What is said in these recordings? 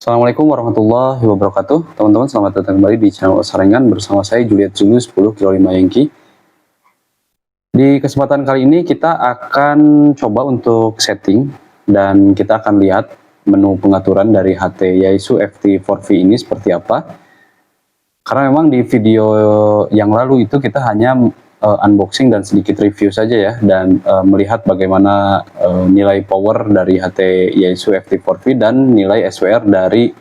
Assalamualaikum warahmatullahi wabarakatuh. Teman-teman, selamat datang kembali di channel Saringan bersama saya Juliet Zulu 10 kilo 5 Yankee. Di kesempatan kali ini kita akan coba untuk setting dan kita akan lihat menu pengaturan dari HT Yaesu FT4V ini seperti apa. Karena memang di video yang lalu itu kita hanya unboxing dan sedikit review saja ya, dan melihat bagaimana nilai power dari HT Yaesu FT4V dan nilai SWR dari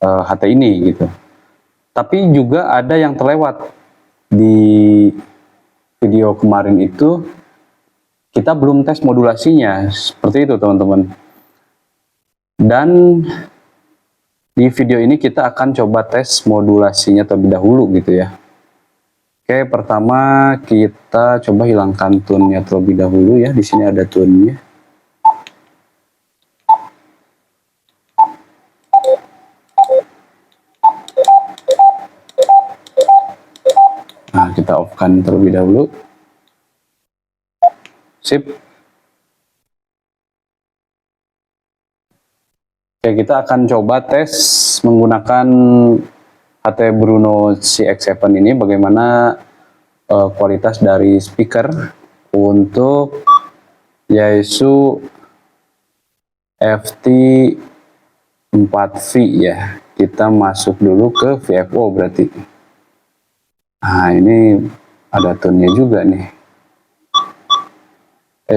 HT ini gitu. Tapi juga ada yang terlewat di video kemarin itu, kita belum tes modulasinya seperti itu teman-teman. Dan di video ini kita akan coba tes modulasinya terlebih dahulu gitu ya. Oke, pertama kita coba hilangkan tone-nya terlebih dahulu ya. Di sini ada tone-nya. Nah, kita off-kan terlebih dahulu. Sip. Oke, kita akan coba tes menggunakan HT Bruno CX7 ini bagaimana kualitas dari speaker untuk Yaesu FT4V ya. Kita masuk dulu ke VFO berarti. Nah, ini ada tone-nya juga nih.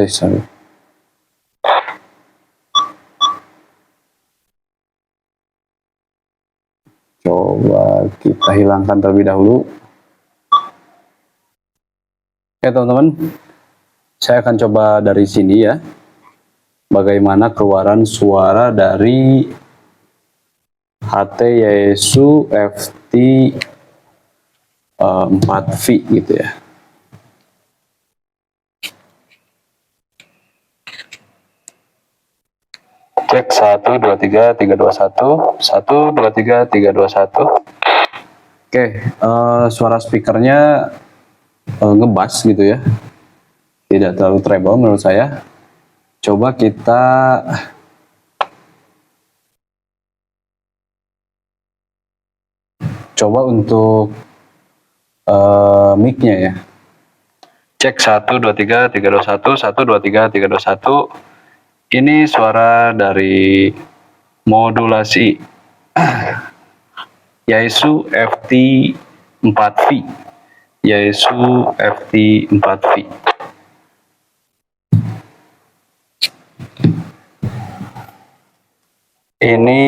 Sorry. Coba kita hilangkan terlebih dahulu. Oke teman-teman, saya akan coba dari sini ya, bagaimana keluaran suara dari HT Yaesu FT4V gitu ya. Cek 1 2 3 3 2 1 1 2 3 3 2 1. Oke, suara speakernya ngebass gitu ya, tidak terlalu treble menurut saya. Coba kita coba untuk mic-nya ya. Cek 1 2 3 3 2 1 1 2 3 3 2 1. Ini suara dari modulasi Yaesu FT4V. Yaesu FT4V. Ini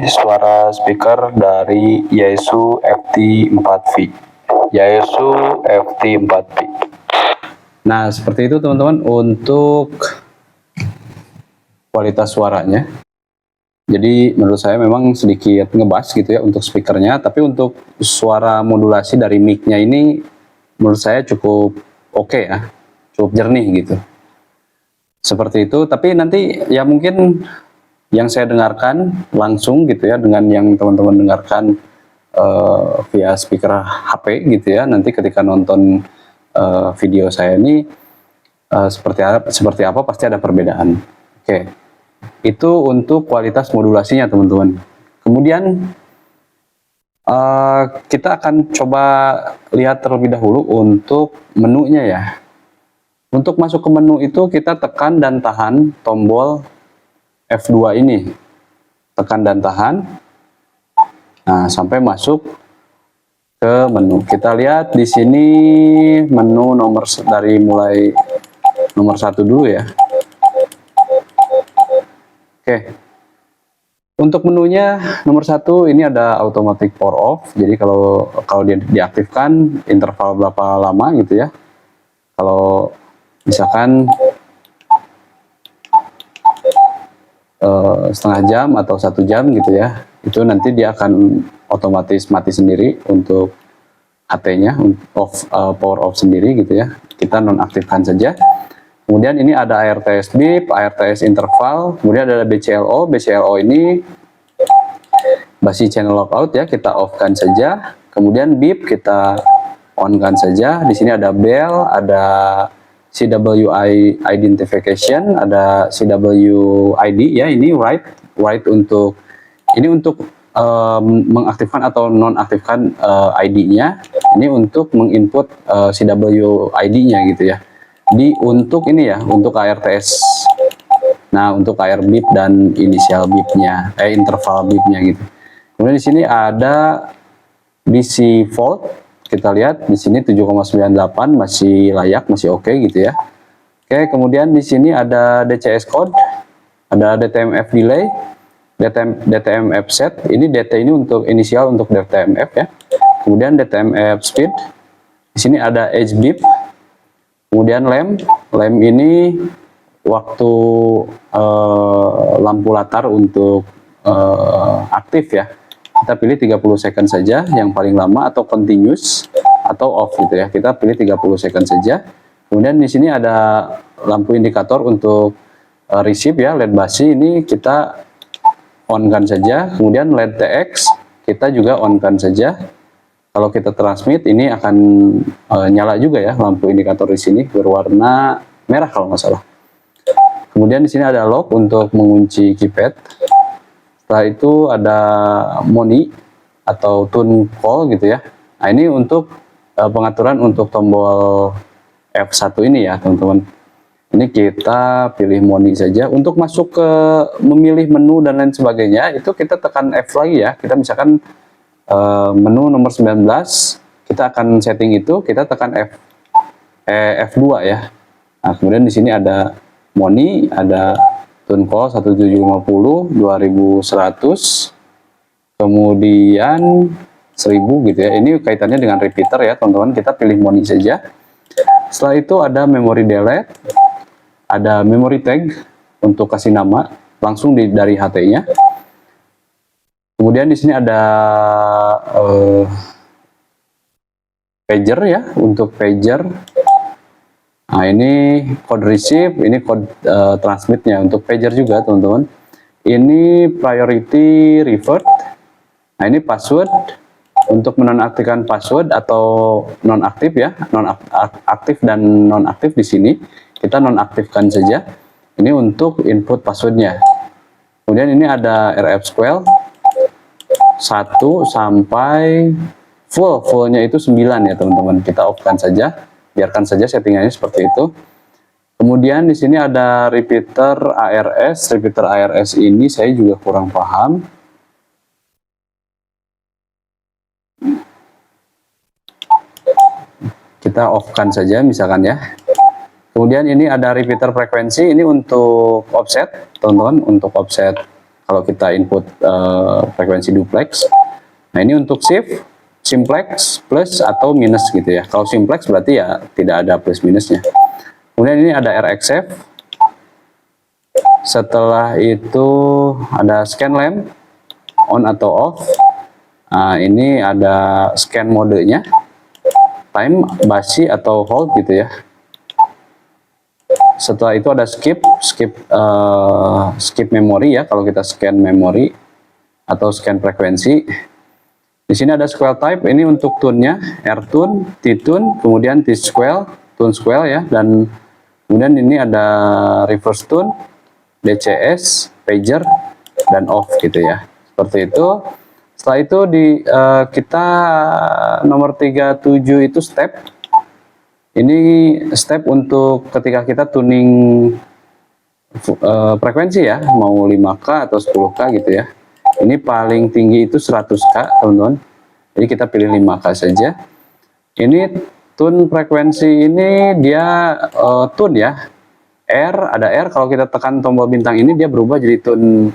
suara speaker dari Yaesu FT4V. Yaesu FT4V. Nah, seperti itu teman-teman untuk kualitas suaranya. Jadi menurut saya memang sedikit ngebass gitu ya untuk speakernya, tapi untuk suara modulasi dari mic-nya ini menurut saya cukup oke ya, cukup jernih gitu. Seperti itu, tapi nanti ya mungkin yang saya dengarkan langsung gitu ya dengan yang teman-teman dengarkan via speaker HP gitu ya, nanti ketika nonton video saya ini seperti apa pasti ada perbedaan. Oke, itu untuk kualitas modulasinya teman-teman. Kemudian kita akan coba lihat terlebih dahulu untuk menunya ya. Untuk masuk ke menu itu kita tekan dan tahan tombol F2 ini. Tekan dan tahan. Nah, sampai masuk ke menu. Kita lihat di sini menu nomor dari mulai nomor 1 dulu ya. Oke, untuk menunya nomor 1 ini ada automatic power off. Jadi kalau dia diaktifkan interval berapa lama gitu ya. Kalau misalkan setengah jam atau 1 jam gitu ya, itu nanti dia akan otomatis mati sendiri untuk HT-nya, power off sendiri gitu ya. Kita nonaktifkan saja. Kemudian ini ada ARTS beep, ARTS interval, kemudian ada BCLO. BCLO ini basi channel lockout ya, kita off-kan saja. Kemudian beep kita on-kan saja. Di sini ada bell, ada CWI identification, ada CWID ya, ini write untuk Ini untuk mengaktifkan atau nonaktifkan ID-nya. Ini untuk menginput CW ID-nya gitu ya. Untuk ini ya, untuk ARTS. Nah, untuk AR bip dan inisial bipnya, interval bipnya gitu. Kemudian di sini ada DC volt. Kita lihat di sini 7,98 masih layak, masih oke gitu ya. Oke, kemudian di sini ada DCS code, ada DTMF delay, DTMF set. Ini DT ini untuk inisial untuk DTMF ya. Kemudian DTMF speed. Di sini ada edge beep. Kemudian lem ini waktu lampu latar untuk aktif ya. Kita pilih 30 second saja yang paling lama, atau continuous atau off gitu ya. Kita pilih 30 second saja. Kemudian di sini ada lampu indikator untuk receive ya, LED basi ini kita on kan saja. Kemudian LED TX kita juga on kan saja. Kalau kita transmit ini akan nyala juga ya, lampu indikator di sini berwarna merah kalau nggak salah. Kemudian di sini ada lock untuk mengunci keypad. Setelah itu ada moni atau tune call gitu ya. Nah, ini untuk pengaturan untuk tombol F1 ini ya teman-teman. Ini kita pilih moni saja. Untuk masuk ke memilih menu dan lain sebagainya, itu kita tekan F lagi ya. Kita misalkan menu nomor 19, kita akan setting itu, kita tekan F2 ya. Nah, kemudian di sini ada moni, ada tune call 1750, 2100, kemudian 1000 gitu ya. Ini kaitannya dengan repeater ya teman-teman. Kita pilih moni saja. Setelah itu ada memory delete, ada memory tag untuk kasih nama langsung dari HT-nya. Kemudian di sini ada pager ya, untuk pager. Nah, ini code receive, ini code transmitnya untuk pager juga teman-teman. Ini priority revert. Nah, ini password untuk menonaktifkan password atau nonaktif ya, nonaktif dan nonaktif di sini kita nonaktifkan saja. Ini untuk input passwordnya. Kemudian ini ada RF square 1 sampai fullnya itu 9 ya teman-teman. Kita off-kan saja. Biarkan saja settingannya seperti itu. Kemudian di sini ada repeater ARS. Repeater ARS ini saya juga kurang paham. Kita off-kan saja misalkan ya. Kemudian ini ada repeater frekuensi. Ini untuk offset teman-teman. Untuk offset kalau kita input frekuensi duplex. Nah, ini untuk shift, simplex, plus atau minus gitu ya. Kalau simplex berarti ya tidak ada plus minusnya. Kemudian ini ada RXF. Setelah itu ada scan lamp, on atau off. Nah, ini ada scan modenya, time, basi atau hold gitu ya. Setelah itu ada skip memory ya, kalau kita scan memory atau scan frekuensi. Di sini ada square type, ini untuk tune-nya, R tune, T tune, kemudian T square, tune square ya, dan kemudian ini ada reverse tune, DCS, pager, dan off gitu ya. Seperti itu. Setelah itu kita nomor 37 itu step. Ini step untuk ketika kita tuning frekuensi ya, mau 5K atau 10K gitu ya. Ini paling tinggi itu 100K teman-teman. Jadi kita pilih 5K saja. Ini tune frekuensi ini dia tune ya. Ada R, kalau kita tekan tombol bintang ini dia berubah jadi tune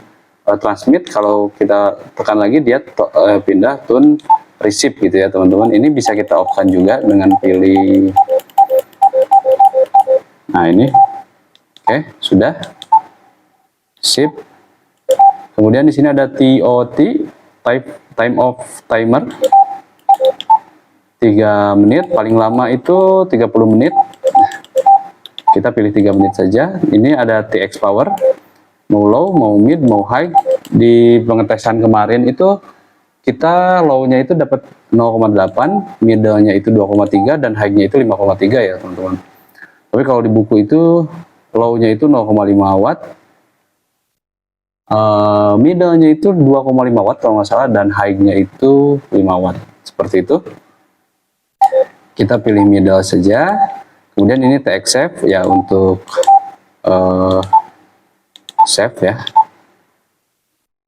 transmit. Kalau kita tekan lagi dia pindah tune receive gitu ya teman-teman. Ini bisa kita off-kan juga dengan pilih. Nah, ini oke, sudah sip. Kemudian di sini ada TOT, time of timer, 3 menit, paling lama itu 30 menit. Kita pilih 3 menit saja. Ini ada TX power, mau low, mau mid, mau high. Di pengetesan kemarin itu kita low-nya itu dapat 0,8, middle-nya itu 2,3, dan high-nya itu 5,3 ya teman-teman. Tapi kalau di buku itu low-nya itu 0,5 watt, Middle-nya itu 2,5 watt kalau nggak salah, dan high-nya itu 5 watt. Seperti itu. Kita pilih middle saja. Kemudian ini TX save ya, untuk save ya.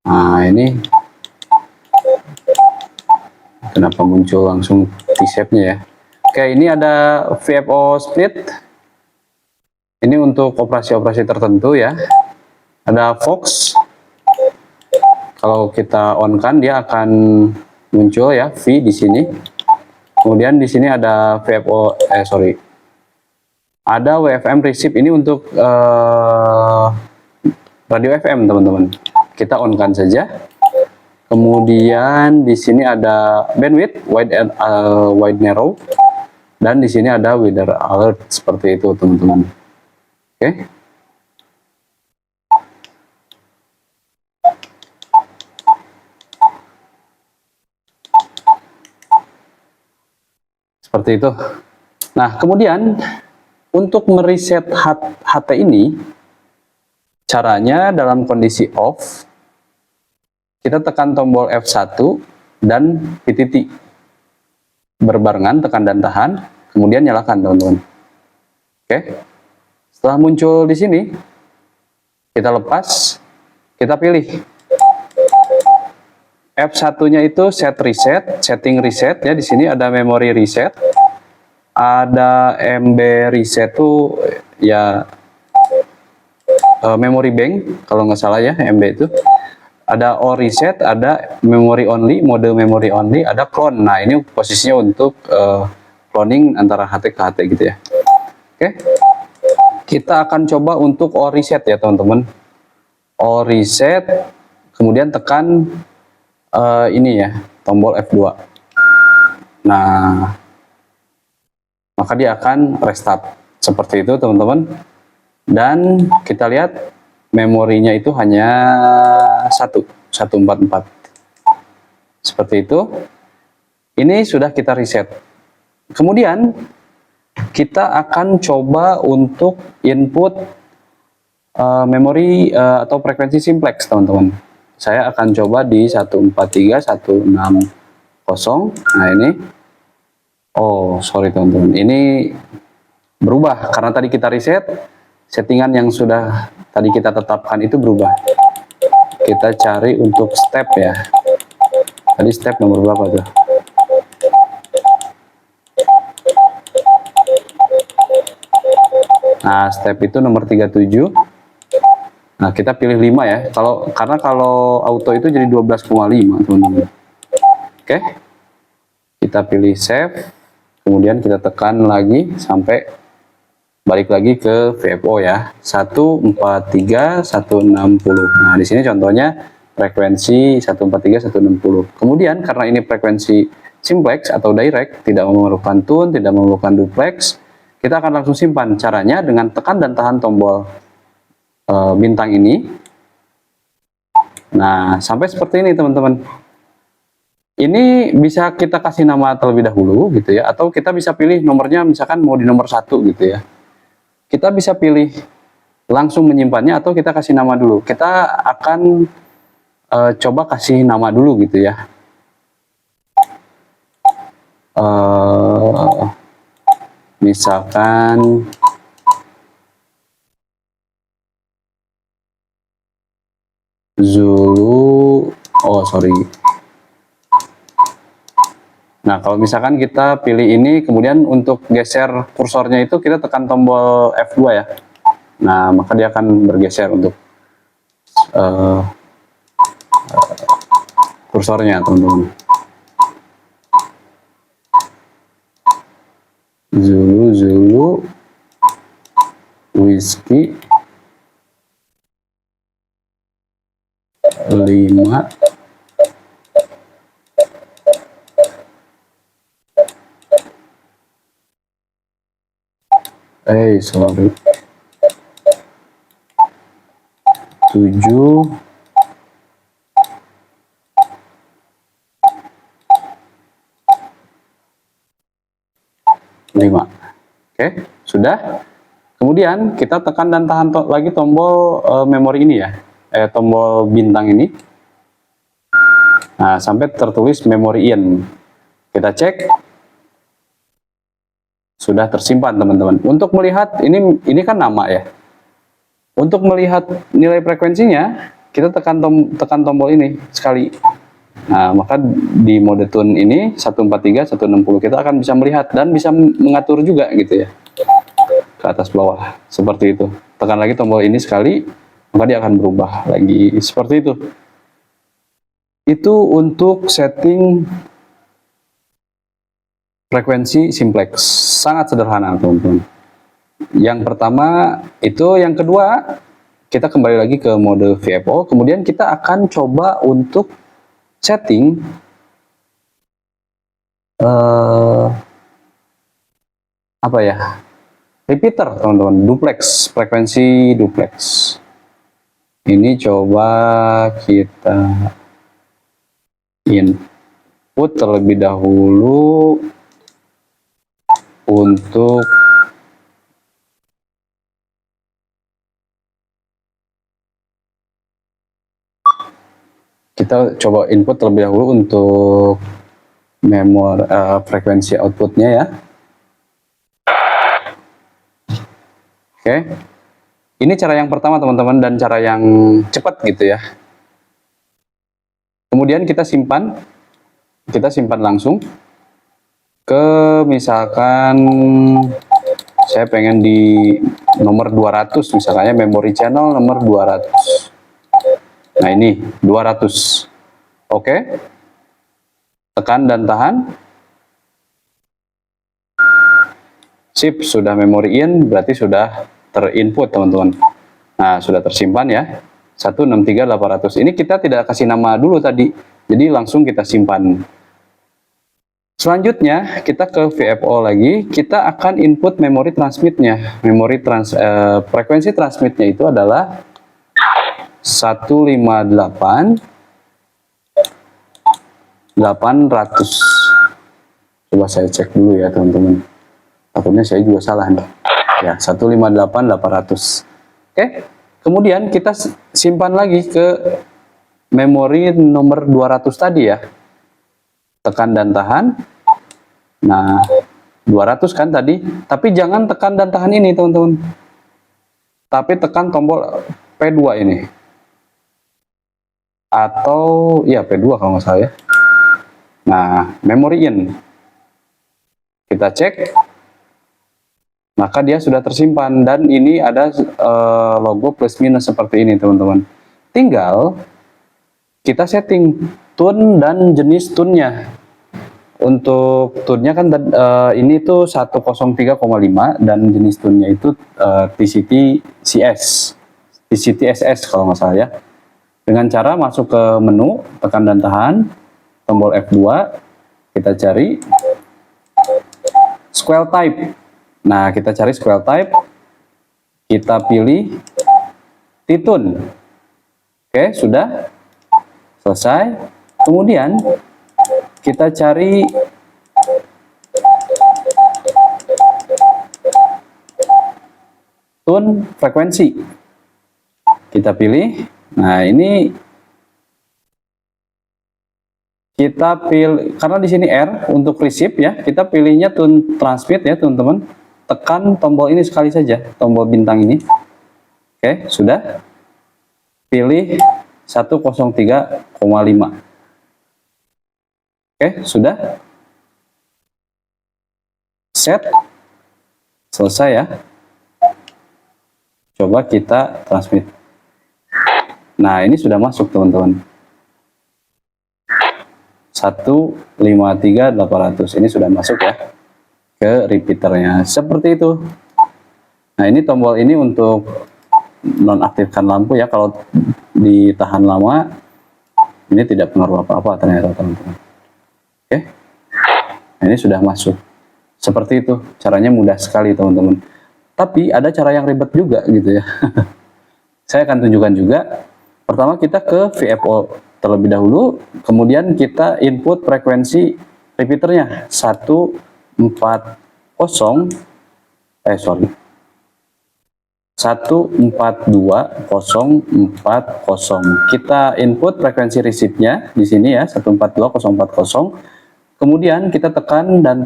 Nah, ini kenapa muncul langsung di save-nya ya. Oke, ini ada VFO split. Ini untuk operasi-operasi tertentu ya. Ada Fox. Kalau kita on kan dia akan muncul ya V di sini. Kemudian di sini ada VFO ada WFM receive, ini untuk radio FM teman-teman. Kita on kan saja. Kemudian di sini ada bandwidth wide narrow, dan di sini ada weather alert, seperti itu teman-teman. Oke. Seperti itu. Nah, kemudian untuk mereset HT ini, caranya dalam kondisi off, kita tekan tombol F1 dan PTT. Berbarengan, tekan dan tahan, kemudian nyalakan teman-teman. Oke. Setelah muncul di sini, kita lepas, kita pilih. F1-nya itu set reset, setting reset ya. Di sini ada memory reset, ada MB reset tuh ya, memory bank kalau nggak salah ya, MB itu. Ada all reset, ada memory only, mode memory only, ada clone. Nah, ini posisinya untuk cloning antara HT ke HT gitu ya. Oke. Kita akan coba untuk all reset ya teman-teman. All reset, kemudian tekan ini ya, tombol F2. Nah, maka dia akan restart. Seperti itu teman-teman. Dan kita lihat memorinya itu hanya 144. Seperti itu. Ini sudah kita reset. Kemudian kita akan coba untuk input memori atau frekuensi simplex teman-teman. Saya akan coba di 143.160. Nah, ini, oh sorry teman-teman, ini berubah karena tadi kita reset. Settingan yang sudah tadi kita tetapkan itu berubah. Kita cari untuk step ya. Tadi step nomor berapa tuh? Nah, step itu nomor 37. Nah, kita pilih 5 ya. Karena kalau auto itu jadi 12,5 teman-teman. Oke. Kita pilih save. Kemudian kita tekan lagi sampai balik lagi ke VFO ya. 143.160. Nah, di sini contohnya frekuensi 143.160. Kemudian karena ini frekuensi simplex atau direct, tidak memerlukan tune, tidak memerlukan duplex, kita akan langsung simpan. Caranya dengan tekan dan tahan tombol bintang ini. Nah, sampai seperti ini teman-teman. Ini bisa kita kasih nama terlebih dahulu gitu ya, atau kita bisa pilih nomornya, misalkan mau di nomor 1 gitu ya. Kita bisa pilih langsung menyimpannya, atau kita kasih nama dulu. Kita akan coba kasih nama dulu gitu ya. Misalkan Zulu, oh sorry. Nah, kalau misalkan kita pilih ini, kemudian untuk geser kursornya itu kita tekan tombol F2 ya. Nah, maka dia akan bergeser untuk kursornya teman-teman. Zulu, Whiskey 5 sorry 7 5. Oke, sudah. Kemudian kita tekan dan tahan lagi tombol memori ini ya. tombol bintang ini. Nah, sampai tertulis memory in. Kita cek. Sudah tersimpan, teman-teman. Untuk melihat ini kan nama ya. Untuk melihat nilai frekuensinya, kita tekan tombol ini sekali. Nah, maka di mode tune ini 143, 160 kita akan bisa melihat dan bisa mengatur juga gitu ya. Ke atas bawah seperti itu. Tekan lagi tombol ini sekali, maka dia akan berubah lagi seperti itu. Itu untuk setting frekuensi simplex. Sangat sederhana, teman-teman. Yang pertama itu, yang kedua kita kembali lagi ke mode VFO, kemudian kita akan coba untuk setting apa ya, repeater, teman-teman, duplex, frekuensi duplex. Ini coba kita input terlebih dahulu untuk kita coba input terlebih dahulu untuk memori frekuensi outputnya ya. Oke, ini cara yang pertama, teman-teman, dan cara yang cepat gitu ya. Kemudian kita simpan langsung ke, misalkan saya pengen di nomor 200 misalnya, memory channel nomor 200. Nah, ini 200. Oke. Tekan dan tahan. Sip, sudah memory in, berarti sudah terinput, teman-teman. Nah, sudah tersimpan ya. 163.800. Ini kita tidak kasih nama dulu tadi. Jadi langsung kita simpan. Selanjutnya kita ke VFO lagi, kita akan input memori transmitnya. Frekuensi transmitnya itu adalah 158.800. Coba saya cek dulu ya, teman-teman. Takutnya saya juga salah nih. Ya, 158.800. Oke. Kemudian kita simpan lagi ke memori nomor 200 tadi ya. Tekan dan tahan. Nah, 200 kan tadi, tapi jangan tekan dan tahan ini, teman-teman. Tapi tekan tombol P2 ini. Atau ya P2 kalau nggak salah ya. Nah, memory in. Kita cek. Maka dia sudah tersimpan dan ini ada logo plus minus seperti ini, teman-teman. Tinggal kita setting tune dan jenis tune-nya. Untuk tune-nya kan ini tuh 103,5 dan jenis tune-nya itu TCT CS, TCT SS kalau nggak salah ya. Dengan cara masuk ke menu, tekan dan tahan, tombol F2, kita cari Square Type. Nah, kita cari Square Type, kita pilih T-Tune. Oke, sudah selesai. Kemudian kita cari tune frekuensi. Kita pilih. Nah, ini kita pilih, karena di sini R untuk receive ya, kita pilihnya tune transmit ya, teman-teman. Tekan tombol ini sekali saja, tombol bintang ini. Oke, sudah. Pilih 103,5. Oke, sudah. Set. Selesai ya. Coba kita transmit. Nah, ini sudah masuk, teman-teman. 153.800. Ini sudah masuk ya ke repeaternya. Seperti itu. Nah, ini tombol ini untuk nonaktifkan lampu ya. Kalau ditahan lama, ini tidak pengaruh apa-apa ternyata, teman-teman. Oke. Nah, ini sudah masuk. Seperti itu. Caranya mudah sekali, teman-teman. Tapi ada cara yang ribet juga gitu ya. Saya akan tunjukkan juga. Pertama kita ke VFO terlebih dahulu, kemudian kita input frekuensi repeaternya 140, 142.040. Kita input frekuensi resipnya di sini ya, 142.040. Kemudian kita tekan dan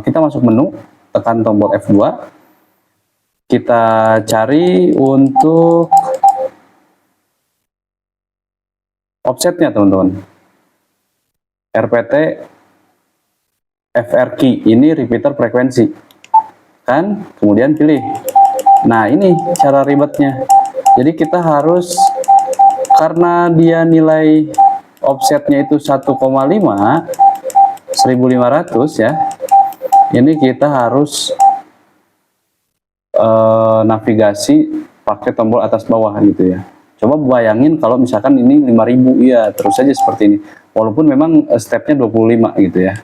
kita masuk menu, tekan tombol F2. Kita cari untuk offsetnya teman-teman. RPT FR key, ini repeater frekuensi. Kan, kemudian pilih. Nah, ini cara ribetnya. Jadi kita harus, karena dia nilai offsetnya itu 1,5, 1500 ya. Ini kita harus navigasi pakai tombol atas bawah gitu ya. Coba bayangin kalau misalkan ini 5000, ya terus saja seperti ini. Walaupun memang stepnya 25 gitu ya.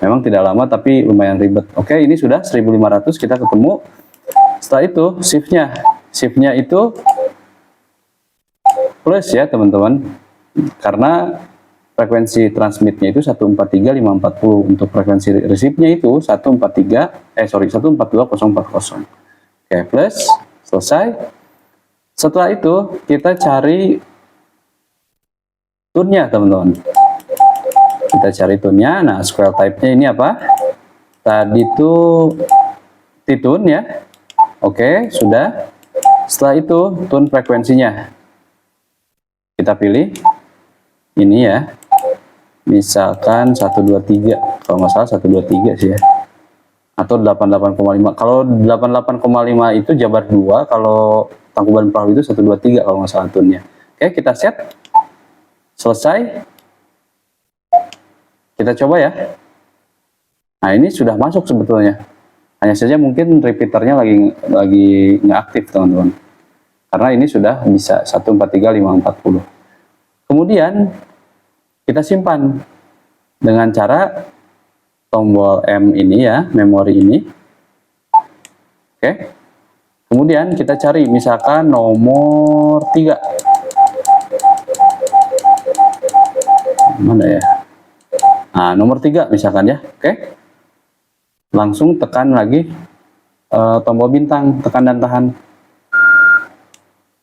Memang tidak lama tapi lumayan ribet. Oke, ini sudah 1500, kita ketemu. Setelah itu shiftnya itu plus ya teman-teman, karena frekuensi transmitnya itu 143.540, untuk frekuensi resipnya itu 142.040. Oke, plus, selesai. Setelah itu kita cari tune-nya teman-teman. Kita cari tune-nya. Nah, scale type-nya ini apa? Tadi itu T-tune ya. Oke, sudah. Setelah itu tune frekuensinya. Kita pilih ini ya. Misalkan 123, kalau nggak salah 123 sih ya. Atau 88,5. Kalau 88,5 itu jabar 2, kalau Tangkuban Perahu itu 123 kalau nggak salah tune-nya. Oke, kita set. Selesai. Kita coba ya. Nah, ini sudah masuk sebetulnya. Hanya saja mungkin repeaternya lagi nggak aktif teman-teman. Karena ini sudah bisa 143.540. Kemudian kita simpan dengan cara tombol M ini ya, memori ini. Oke. Kemudian kita cari misalkan nomor 3. Mana ya? Nah, nomor 3 misalkan ya. Oke. Langsung tekan lagi tombol bintang, tekan dan tahan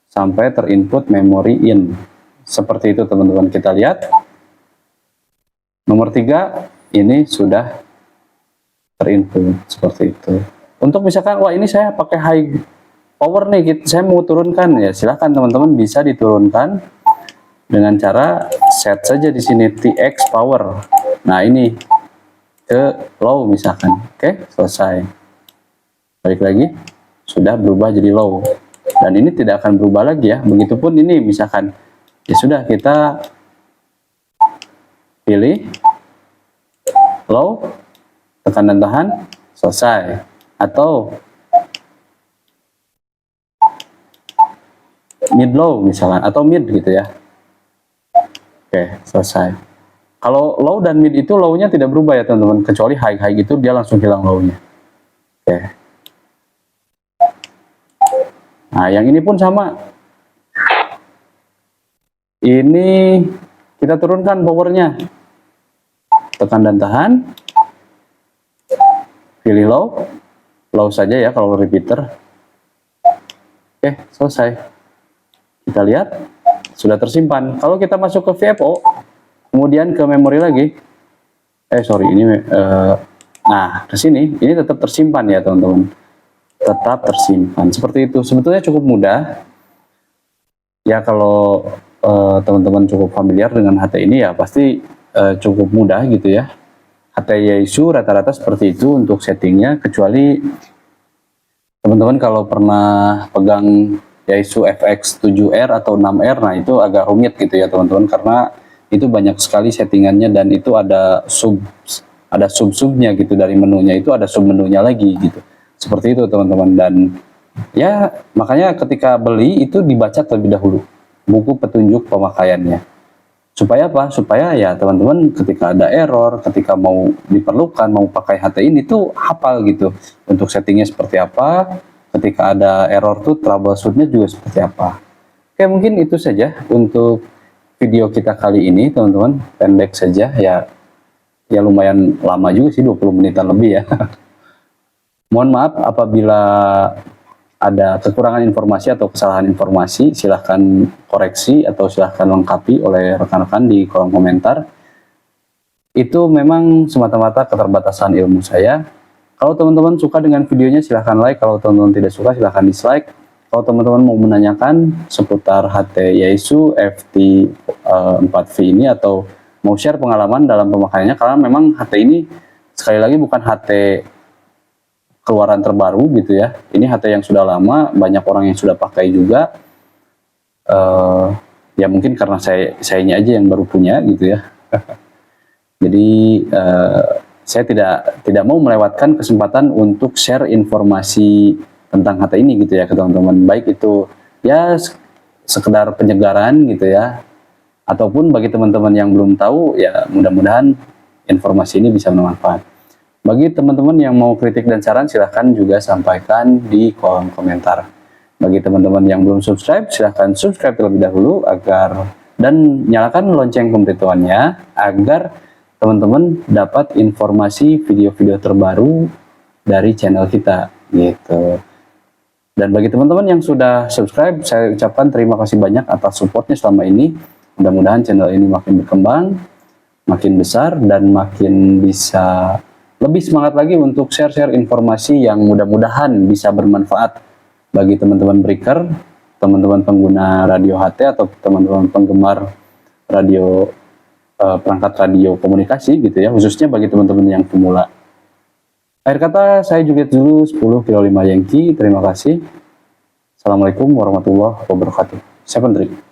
sampai terinput memory in. Seperti itu teman-teman, kita lihat. Nomor 3 ini sudah terinput seperti itu. Untuk misalkan, wah ini saya pakai high power nih, saya mau turunkan, ya silahkan teman-teman, bisa diturunkan dengan cara set saja di sini TX power. Nah, ini ke low misalkan. Oke, selesai. Balik lagi, sudah berubah jadi low. Dan ini tidak akan berubah lagi ya. Begitupun ini misalkan, ya sudah, kita pilih low, tekan dan tahan, selesai. Atau mid low misalkan, atau mid gitu ya. Oke, selesai. Kalau low dan mid itu low-nya tidak berubah ya teman-teman, kecuali high itu dia langsung hilang low-nya. Oke. Nah, yang ini pun sama. Ini kita turunkan powernya. Tekan dan tahan. Pilih low saja ya kalau repeater. Oke, selesai. Kita lihat sudah tersimpan. Kalau kita masuk ke VFO, kemudian ke memori lagi, nah ke sini, ini tetap tersimpan ya teman-teman, tetap tersimpan seperti itu. Sebetulnya cukup mudah ya, kalau teman-teman cukup familiar dengan HT ini ya pasti cukup mudah gitu ya. HT Yaesu rata-rata seperti itu untuk settingnya, kecuali teman-teman kalau pernah pegang Yaesu FX7R atau 6R, nah itu agak rumit gitu ya teman-teman, karena itu banyak sekali settingannya dan itu ada sub-subnya gitu, dari menunya itu ada sub menunya lagi gitu. Seperti itu teman-teman, dan ya makanya ketika beli itu dibaca terlebih dahulu buku petunjuk pemakaiannya. Supaya apa? Supaya ya teman-teman ketika ada error, ketika mau diperlukan, mau pakai HT ini tuh hafal gitu. Untuk settingnya seperti apa, ketika ada error tuh troubleshootnya juga seperti apa. Oke, mungkin itu saja untuk video kita kali ini teman-teman. Pendek saja ya, ya lumayan lama juga sih, 20 menitan lebih ya. Mohon maaf apabila ada kekurangan informasi atau kesalahan informasi, silahkan koreksi atau silahkan lengkapi oleh rekan-rekan di kolom komentar. Itu memang semata-mata keterbatasan ilmu saya. Kalau teman-teman suka dengan videonya silahkan like, kalau teman-teman tidak suka silahkan dislike. Kalau teman-teman mau menanyakan seputar HT Yaesu FT 4V ini atau mau share pengalaman dalam pemakaiannya, karena memang HT ini sekali lagi bukan HT keluaran terbaru gitu ya. Ini HT yang sudah lama, banyak orang yang sudah pakai juga. Ya mungkin karena sayanya aja yang baru punya gitu ya. Jadi saya tidak mau melewatkan kesempatan untuk share informasi tentang HT ini gitu ya ke teman-teman. Baik itu ya sekedar penyegaran gitu ya, ataupun bagi teman-teman yang belum tahu ya mudah-mudahan informasi ini bisa bermanfaat. Bagi teman-teman yang mau kritik dan saran silahkan juga sampaikan di kolom komentar. Bagi teman-teman yang belum subscribe silahkan subscribe terlebih dahulu dan nyalakan lonceng pemberitahuannya agar teman-teman dapat informasi video-video terbaru dari channel kita gitu. Dan bagi teman-teman yang sudah subscribe, saya ucapkan terima kasih banyak atas supportnya selama ini. Mudah-mudahan channel ini makin berkembang, makin besar, dan makin bisa lebih semangat lagi untuk share-share informasi yang mudah-mudahan bisa bermanfaat bagi teman-teman breaker, teman-teman pengguna radio HT, atau teman-teman penggemar radio perangkat radio komunikasi gitu ya, khususnya bagi teman-teman yang pemula. Akhir kata, saya Juliet dulu 10 kilo 5 Yankee. Terima kasih. Assalamualaikum warahmatullahi wabarakatuh. 7 Drink.